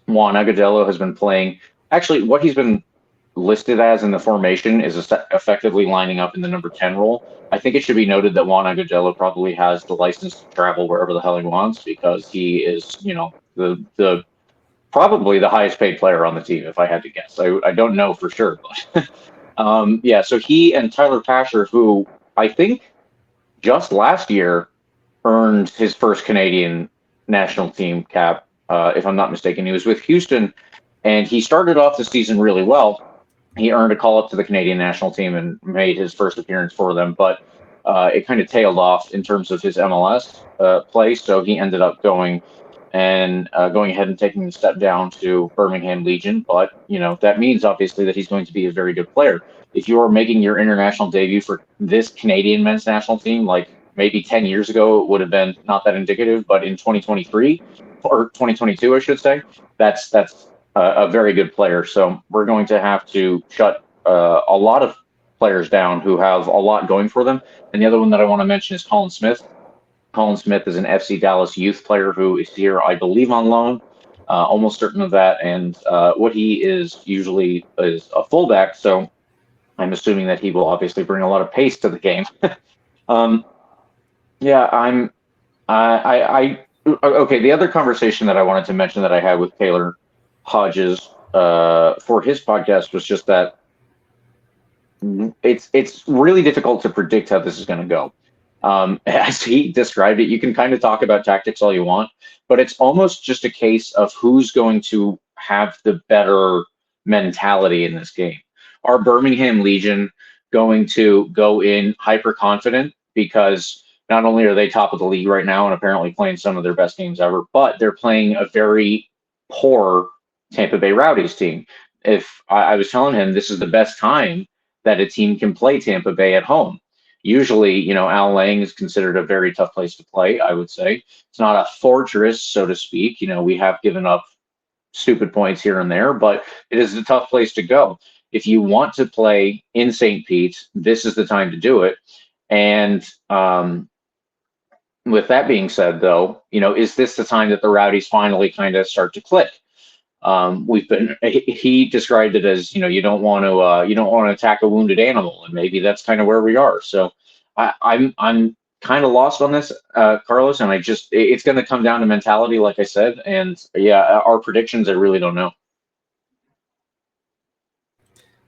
Juan Agudelo has been playing, actually, what he's been listed as in the formation is effectively lining up in the number 10 role. I think it should be noted that Juan Agudelo probably has the license to travel wherever the hell he wants, because he is, the probably the highest paid player on the team, if I had to guess. I don't know for sure, but so he and Tyler Pasher, who I think just last year earned his first Canadian national team cap, if I'm not mistaken. He was with Houston, and he started off the season really well. He earned a call-up to the Canadian national team and made his first appearance for them, but it kind of tailed off in terms of his MLS play, so he ended up going ahead and taking the step down to Birmingham Legion. But, that means obviously that he's going to be a very good player. If you are making your international debut for this Canadian men's national team, like maybe 10 years ago, it would have been not that indicative, but in 2023 or 2022, I should say, that's a very good player. So we're going to have to shut a lot of players down who have a lot going for them. And the other one that I want to mention is Colin Smith. Colin Smith is an FC Dallas youth player who is here, I believe, on loan. Almost certain of that. And what he is usually is a fullback. So I'm assuming that he will obviously bring a lot of pace to the game. Okay. The other conversation that I wanted to mention that I had with Taylor Hodges for his podcast was just that it's really difficult to predict how this is going to go. As he described it, you can kind of talk about tactics all you want, but it's almost just a case of who's going to have the better mentality in this game. Are Birmingham Legion going to go in hyper confident because not only are they top of the league right now and apparently playing some of their best games ever, but they're playing a very poor Tampa Bay Rowdies team? If I was telling him this is the best time that a team can play Tampa Bay at home. Usually, Al Lang is considered a very tough place to play, I would say. It's not a fortress, so to speak. We have given up stupid points here and there, but it is a tough place to go. If you want to play in St. Pete, this is the time to do it. And with that being said, though, is this the time that the Rowdies finally kind of start to click? He described it as, you don't want to attack a wounded animal, and maybe that's kind of where we are. So I'm kind of lost on this, Carlos, and it's going to come down to mentality, like I said. And our predictions, I really don't know.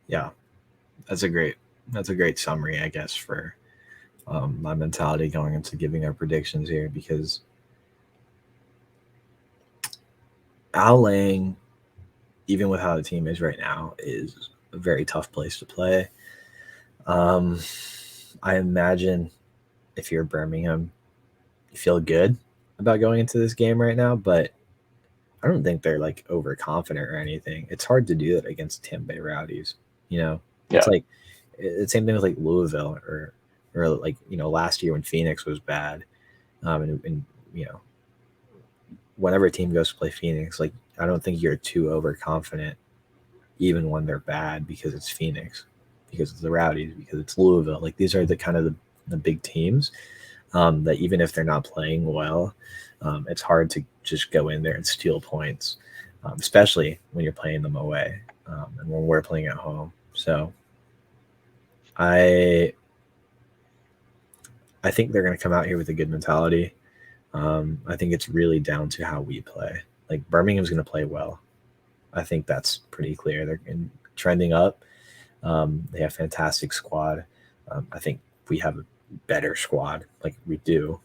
Yeah, that's a great summary, I guess, for my mentality going into giving our predictions here, because Al Lang, even with how the team is right now, is a very tough place to play. I imagine if you're Birmingham, you feel good about going into this game right now, but I don't think they're like overconfident or anything. It's hard to do that against Tampa Bay Rowdies. It's like the same thing with like Louisville or like, last year when Phoenix was bad. And whenever a team goes to play Phoenix, like, I don't think you're too overconfident even when they're bad, because it's Phoenix. because it's the Rowdies, because it's Louisville. Like these are the kind of the big teams that even if they're not playing well, it's hard to just go in there and steal points, especially when you're playing them away and when we're playing at home. So I think they're going to come out here with a good mentality. I think it's really down to how we play. Like Birmingham's going to play well. I think that's pretty clear. They're trending up. They have a fantastic squad. I think we have a better squad, like we do.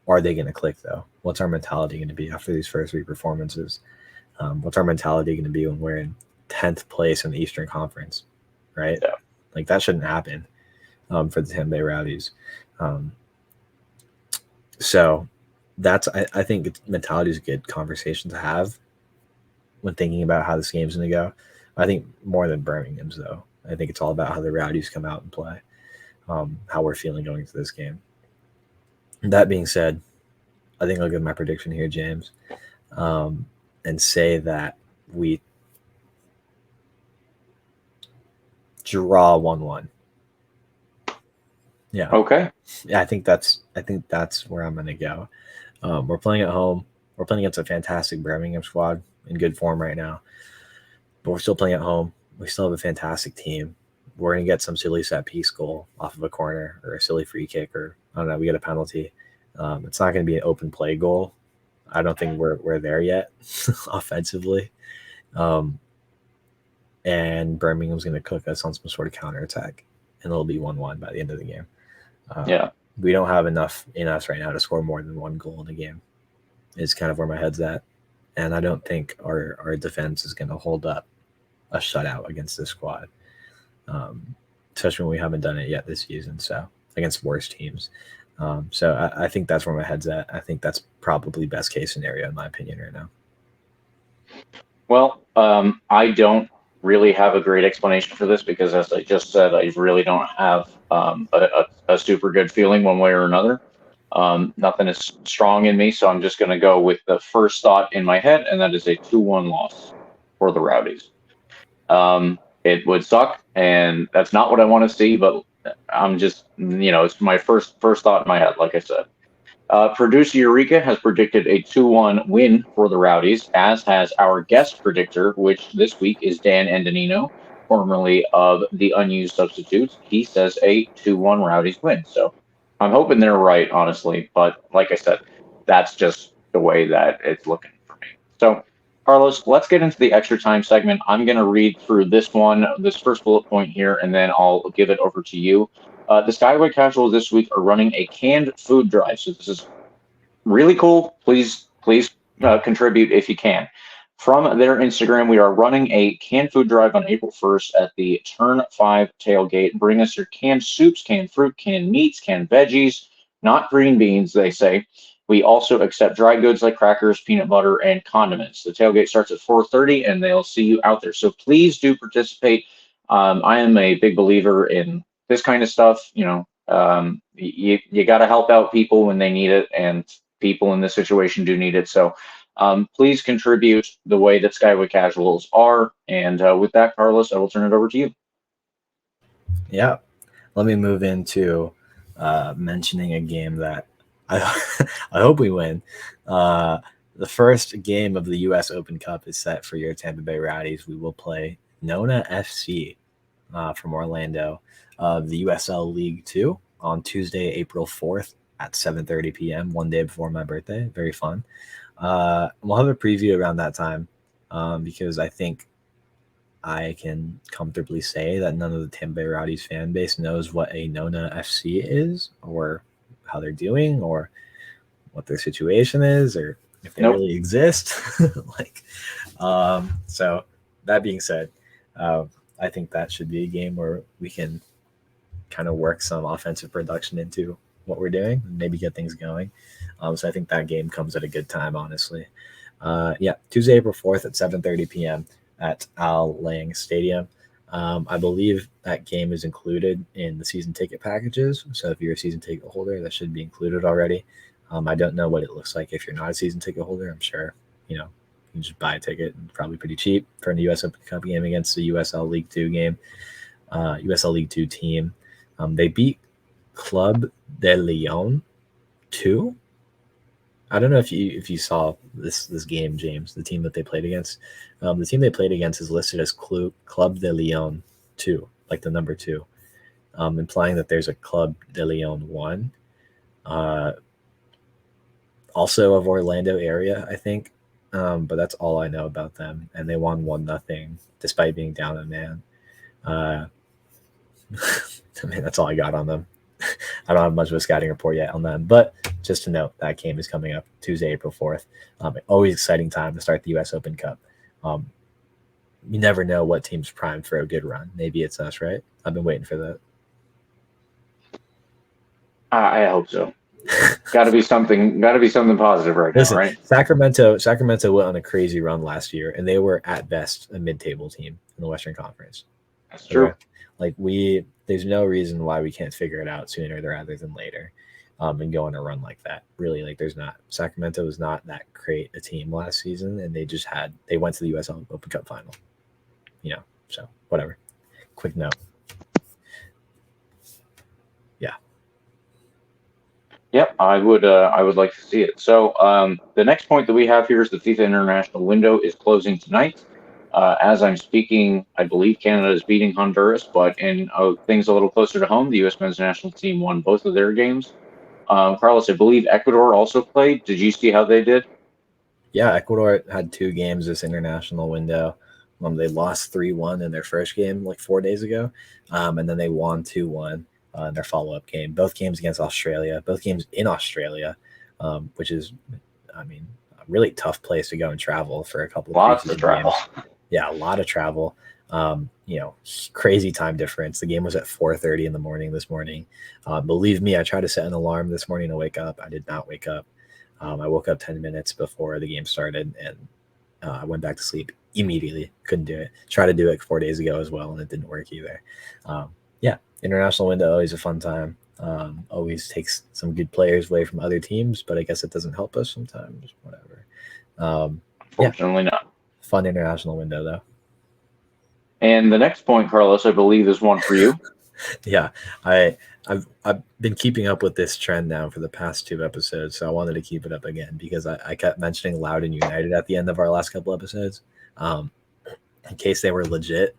Are they going to click though? What's our mentality going to be after these first 3 performances? What's our mentality going to be when we're in 10th place in the Eastern Conference, right? Yeah. Like that shouldn't happen for the Tampa Bay Rowdies. So that's I think mentality is a good conversation to have when thinking about how this game's going to go. I think more than Birmingham's though. I think it's all about how the Rowdies come out and play, how we're feeling going into this game. That being said, I think I'll give my prediction here, James, and say that we draw 1-1. Yeah. Okay. Yeah, I think that's where I'm gonna go. We're playing at home. We're playing against a fantastic Birmingham squad in good form right now, but we're still playing at home. We still have a fantastic team. We're gonna get some silly set piece goal off of a corner or a silly free kick, or I don't know. We get a penalty. It's not gonna be an open play goal. I don't think we're there yet offensively. And Birmingham's gonna cook us on some sort of counterattack, and it'll be 1-1 by the end of the game. We don't have enough in us right now to score more than 1 goal in a game. Is kind of where my head's at, and I don't think our defense is going to hold up a shutout against this squad, especially when we haven't done it yet this season. So against worse teams, so I think that's where my head's at. I think that's probably best case scenario in my opinion right now. Well, I don't really have a great explanation for this because, as I just said, I really don't have a super good feeling one way or another. Nothing is strong in me, so I'm just going to go with the first thought in my head, and that is a 2-1 loss for the Rowdies. It would suck, and that's not what I want to see, but I'm just, it's my first thought in my head, like I said. Producer Eureka has predicted a 2-1 win for the Rowdies, as has our guest predictor, which this week is Dan Endonino, formerly of the Unused Substitutes. He says a 2-1 Rowdies win. So I'm hoping they're right, honestly. But like I said, that's just the way that it's looking for me. So, Carlos, let's get into the extra time segment. I'm going to read through this first bullet point here, and then I'll give it over to you. The Skyway Casuals this week are running a canned food drive. So this is really cool. Please contribute if you can. From their Instagram, we are running a canned food drive on April 1st at the Turn 5 tailgate. Bring us your canned soups, canned fruit, canned meats, canned veggies, not green beans, they say. We also accept dry goods like crackers, peanut butter, and condiments. The tailgate starts at 4:30, and they'll see you out there. So please do participate. I am a big believer in this kind of stuff. You got to help out people when they need it, and people in this situation do need it. So please contribute the way that Skyway Casuals are. And with that, Carlos, I will turn it over to you. Yeah. Let me move into mentioning a game that I hope we win. The first game of the U.S. Open Cup is set for your Tampa Bay Rowdies. We will play Nona FC from Orlando of the USL League 2 on Tuesday, April 4th at 7:30 p.m., one day before my birthday. Very fun. We'll have a preview around that time because I think I can comfortably say that none of the Tampa Bay Rowdies fan base knows what a Nona FC is, or how they're doing, or what their situation is, or if they really exist. So that being said, I think that should be a game where we can kind of work some offensive production into what we're doing and maybe get things going. So I think that game comes at a good time, honestly. Tuesday, April 4th at 7:30 p.m. at Al Lang Stadium. I believe that game is included in the season ticket packages. So if you're a season ticket holder, that should be included already. I don't know what it looks like if you're not a season ticket holder. I'm sure, you can just buy a ticket and probably pretty cheap for a US Open Cup game against the USL League 2 game. USL League 2 team. They beat Club de Leon 2. I don't know if you saw this game, James, the team that they played against. The team they played against is listed as Club de Leon 2, like the number 2, implying that there's a Club de Leon 1. Also of Orlando area, I think. But that's all I know about them. And they won 1-0 despite being down a man. I mean, that's all I got on them. I don't have much of a scouting report yet on them, but just to note, that game is coming up Tuesday, April 4th. Always exciting time to start the U.S. Open Cup. You never know what team's primed for a good run. Maybe it's us, right? I've been waiting for that. I hope so. Got to be something positive right now, right? Sacramento went on a crazy run last year, and they were at best a mid-table team in the Western Conference. That's true. Like there's no reason why we can't figure it out sooner rather than later, and go on a run like that. Really, like there's not. Sacramento was not that great a team last season, and they went to the U.S. Open Cup final. So whatever. Quick note. Yeah. Yep, I would like to see it. So the next point that we have here is the FIFA International window is closing tonight. As I'm speaking, I believe Canada is beating Honduras, but in things a little closer to home, the U.S. men's national team won both of their games. Carlos, I believe Ecuador also played. Did you see how they did? Yeah, Ecuador had 2 games this international window. They lost 3-1 in their first game like 4 days ago, and then they won 2-1 in their follow-up game. Both games against Australia, both games in Australia, which is, I mean, a really tough place to go and travel for a couple of Lots of travel. Games. Yeah, a lot of travel. Crazy time difference. The game was at 4:30 in the morning this morning. Believe me, I tried to set an alarm this morning to wake up. I did not wake up. I woke up 10 minutes before the game started, and I went back to sleep immediately. Couldn't do it. Tried to do it 4 days ago as well, and it didn't work either. International window, always a fun time. Always takes some good players away from other teams, but I guess it doesn't help us sometimes. Whatever. Fortunately not. Fun international window, though. And the next point, Carlos, I believe is one for you. Yeah, I've been keeping up with this trend now for the past 2 episodes, so I wanted to keep it up again because I kept mentioning Loudoun United at the end of our last couple episodes, in case they were legit.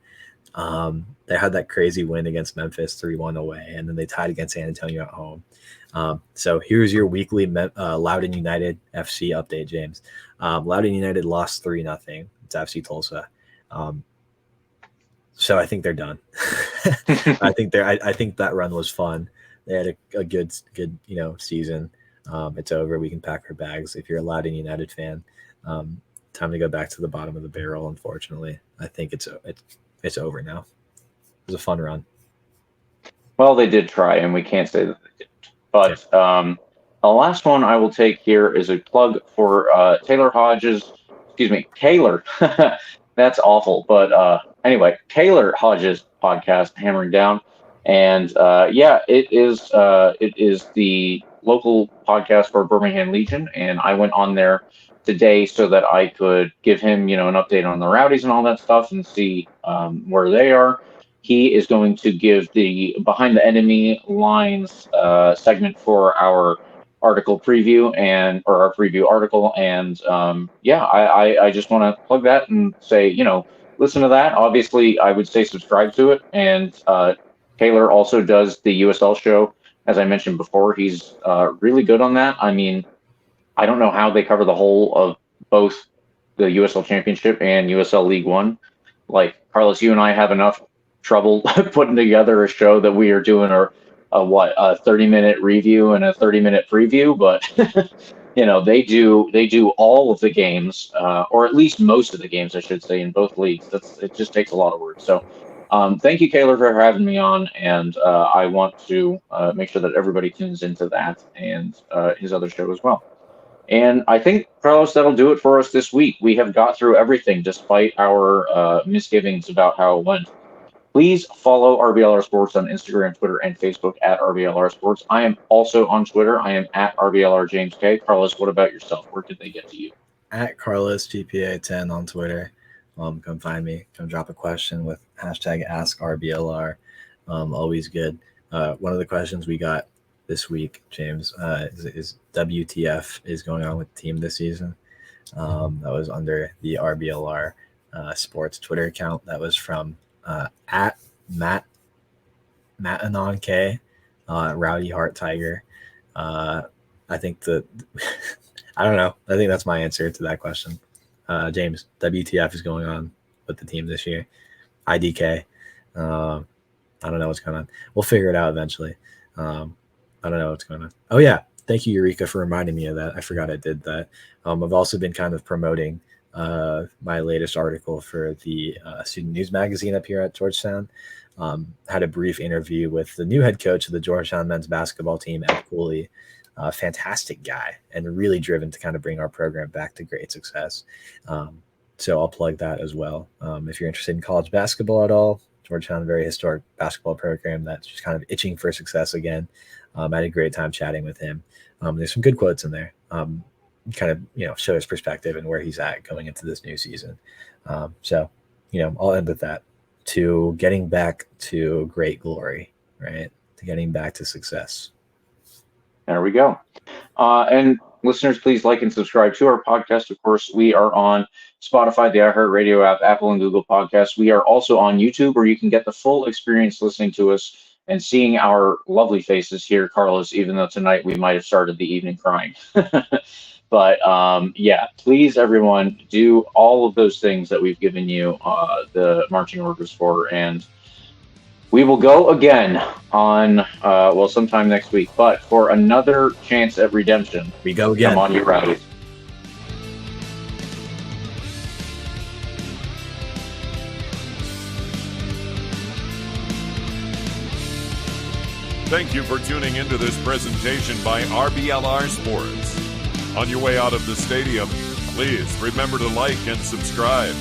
They had that crazy win against Memphis 3-1 away, and then they tied against San Antonio at home. So here's your weekly Loudoun United FC update, James. Loudoun United lost 3-0 to FC Tulsa. So I think they're done. I think that run was fun. They had a good season. It's over. We can pack our bags. If you're a Loudoun United fan, time to go back to the bottom of the barrel. Unfortunately, I think it's over now. It was a fun run. Well, they did try, and we can't say that they didn't. But the last one I will take here is a plug for Taylor Hodges. Excuse me, Taylor. That's awful. But anyway, Taylor Hodges podcast, Hammering Down. And it is the local podcast for Birmingham Legion. And I went on there today so that I could give him, an update on the Rowdies and all that stuff and see where they are. He is going to give the Behind the Enemy Lines segment for our article preview or our preview article. And I just want to plug that and say, listen to that. Obviously, I would say subscribe to it. And Taylor also does the USL show. As I mentioned before, he's really good on that. I mean, I don't know how they cover the whole of both the USL Championship and USL League One. Like, Carlos, you and I have enough trouble putting together a show that we are doing a 30-minute review and a 30-minute preview, but they do all of the games, or at least most of the games, I should say, in both leagues. It just takes a lot of work. So thank you, Taylor, for having me on, and I want to make sure that everybody tunes into that and his other show as well. And I think, Carlos, that'll do it for us this week. We have got through everything despite our misgivings about how it went. Please follow RBLR Sports on Instagram, Twitter, and Facebook at RBLR Sports. I am also on Twitter. I am at RBLR James K. Carlos, what about yourself? Where did they get to you? At Carlos GPA10 on Twitter. come find me. Come drop a question with hashtag #AskRBLR. Always good. One of the questions we got this week, James, is WTF is going on with the team this season. That was under the RBLR sports Twitter account. That was from at Matt Anon K, Rowdy Heart Tiger. I think I don't know. I think that's my answer to that question. James, WTF is going on with the team this year? IDK. I don't know what's going on. We'll figure it out eventually. I don't know what's going on. Oh yeah. Thank you, Eureka, for reminding me of that. I forgot I did that. I've also been kind of promoting my latest article for the student news magazine up here at Georgetown. Had a brief interview with the new head coach of the Georgetown men's basketball team, Ed Cooley. Fantastic guy and really driven to kind of bring our program back to great success. So I'll plug that as well. If you're interested in college basketball at all, Georgetown, a very historic basketball program that's just kind of itching for success again. I had a great time chatting with him. There's some good quotes in there. Kind of, show his perspective and where he's at going into this new season. So, I'll end with that. To getting back to great glory, right? To getting back to success. There we go. And listeners, please like and subscribe to our podcast. Of course, we are on Spotify, the iHeartRadio app, Apple and Google Podcasts. We are also on YouTube, where you can get the full experience listening to us and seeing our lovely faces here, Carlos, even though tonight we might have started the evening crying. But yeah, please, everyone, do all of those things that we've given you the marching orders for. And we will go again on, sometime next week. But for another chance at redemption, we go again. Come on, you Rowdies. Thank you for tuning into this presentation by RBLR Sports. On your way out of the stadium, please remember to like and subscribe.